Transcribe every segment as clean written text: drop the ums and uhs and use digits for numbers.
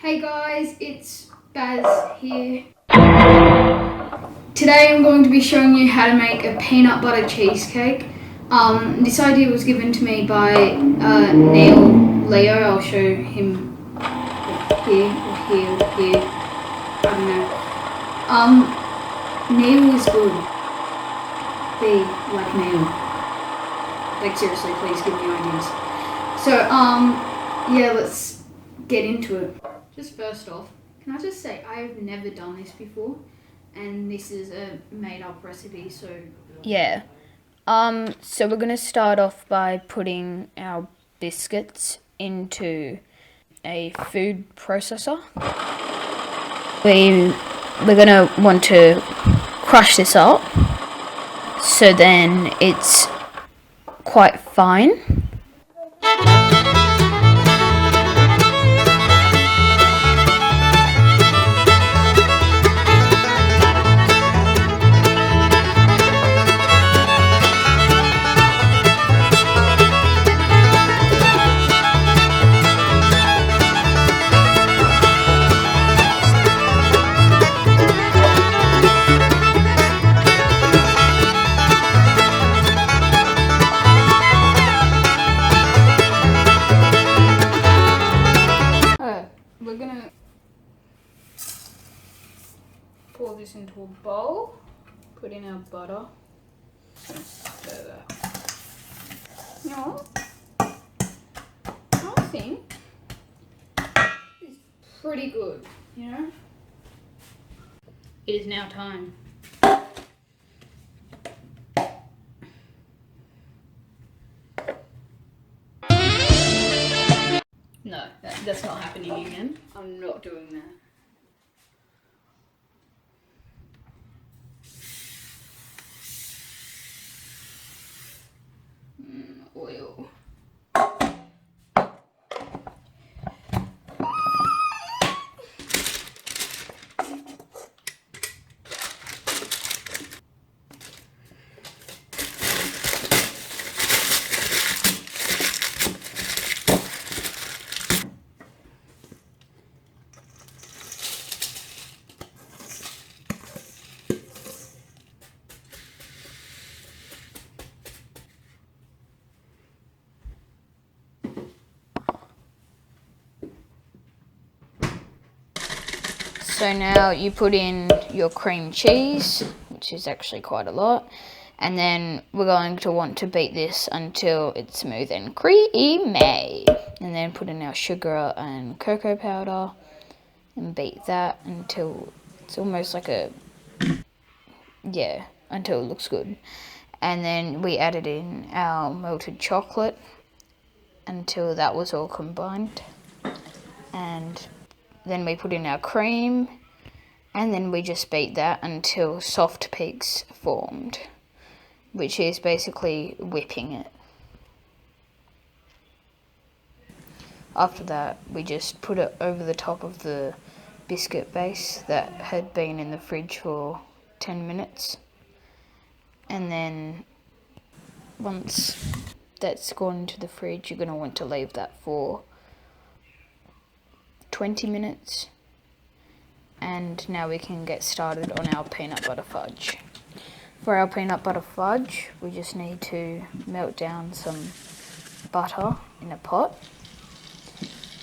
Hey guys, it's Baz here. Today I'm going to be showing you how to make a peanut butter cheesecake. This idea was given to me by Neil Leo. I'll show him here or here or here. I don't know. Neil is good. Be like Neil. Like seriously, please give me ideas. So yeah, let's get into it. Just first off, can I just say I've never done this before, and this is a made-up recipe, so... Yeah. So we're going to start off by putting our biscuits into a food processor. We're going to want to crush this up so then it's quite fine. We're gonna pour this into a bowl, put in our butter, stir that. You know what? I think it's pretty good, you know? It is now time. No, that's not happening again. I'm not doing that. Oil. So now you put in your cream cheese, which is actually quite a lot, and then we're going to want to beat this until it's smooth and creamy, and then put in our sugar and cocoa powder and beat that until it's almost like until it looks good. And then we added in our melted chocolate until that was all combined, and then we put in our cream, and then we just beat that until soft peaks formed, which is basically whipping it. After that, we just put it over the top of the biscuit base that had been in the fridge for 10 minutes. And then once that's gone into the fridge, you're going to want to leave that for 20 minutes. And now we can get started on our peanut butter fudge. For our peanut butter fudge, we just need to melt down some butter in a pot.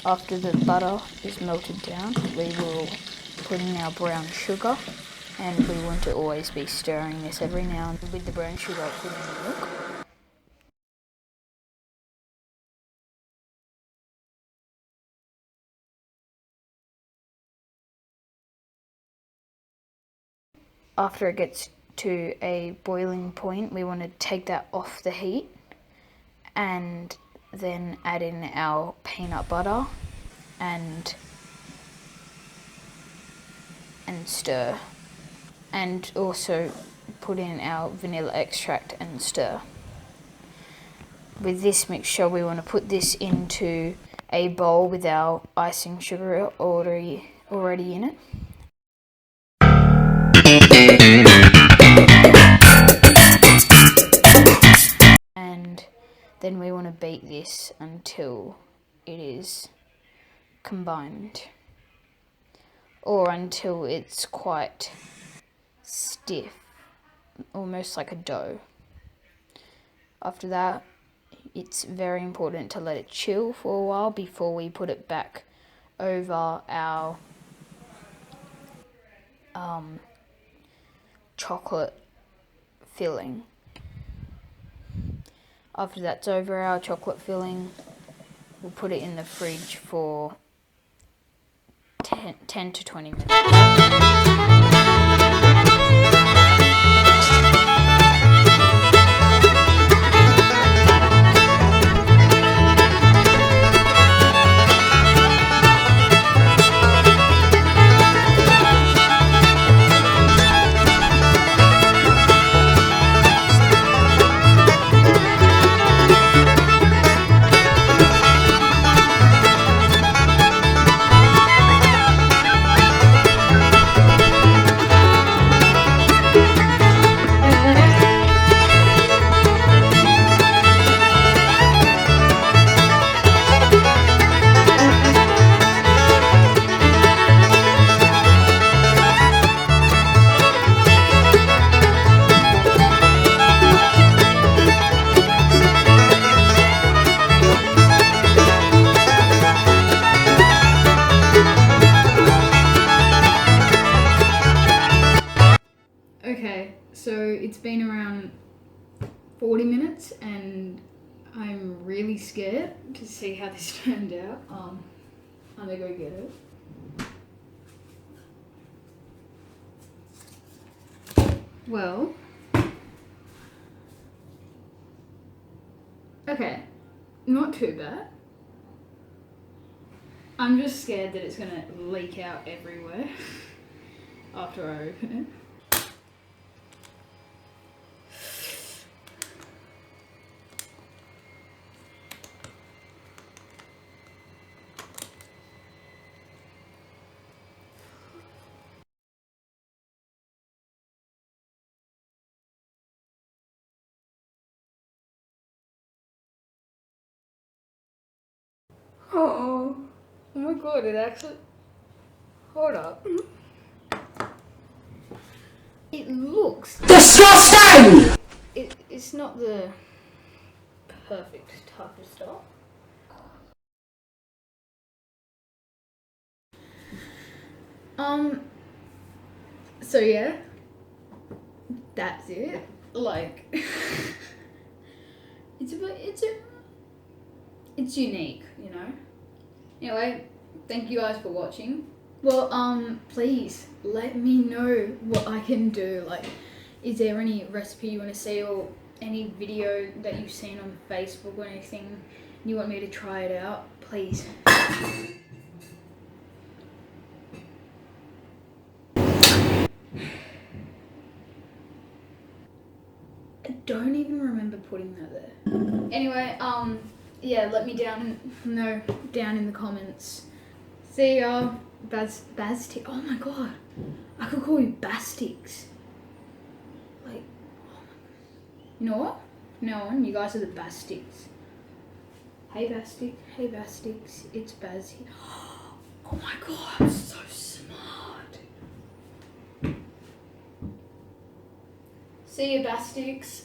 After the butter is melted down, we will put in our brown sugar, and we want to always be stirring this every now and then. With the brown sugar, put in the milk. After it gets to a boiling point, we want to take that off the heat and then add in our peanut butter and stir, and also put in our vanilla extract and stir. With this mixture, we want to put this into a bowl with our icing sugar already in it. And then we want to beat this until it is combined. or until it's quite stiff, almost like a dough. After that, it's very important to let it chill for a while before we put it back over our chocolate filling. After that's over our chocolate filling, we'll put it in the fridge for 10 to 20 minutes. Okay, so it's been around 40 minutes and I'm really scared to see how this turned out. I'm gonna go get it. Well, okay, not too bad. I'm just scared that it's gonna leak out everywhere after I open it. Oh my god, it actually... Hold up. It looks... Disgusting! It's not the perfect type of stuff. So yeah, that's it. Like, it's unique, you know. Anyway, thank you guys for watching. Well, please let me know what I can do. Like, is there any recipe you want to see or any video that you've seen on Facebook or anything you want me to try it out? Please. I don't even remember putting that there. Anyway, yeah, let me know down in the comments. See ya. Baz-tick. Oh my god, I could call you Bastix. Like, you know what? From now on, you guys are the Bastix. Hey Bastix, hey Bastix, it's Baz here. Oh my god, I'm so smart. See ya Bastix.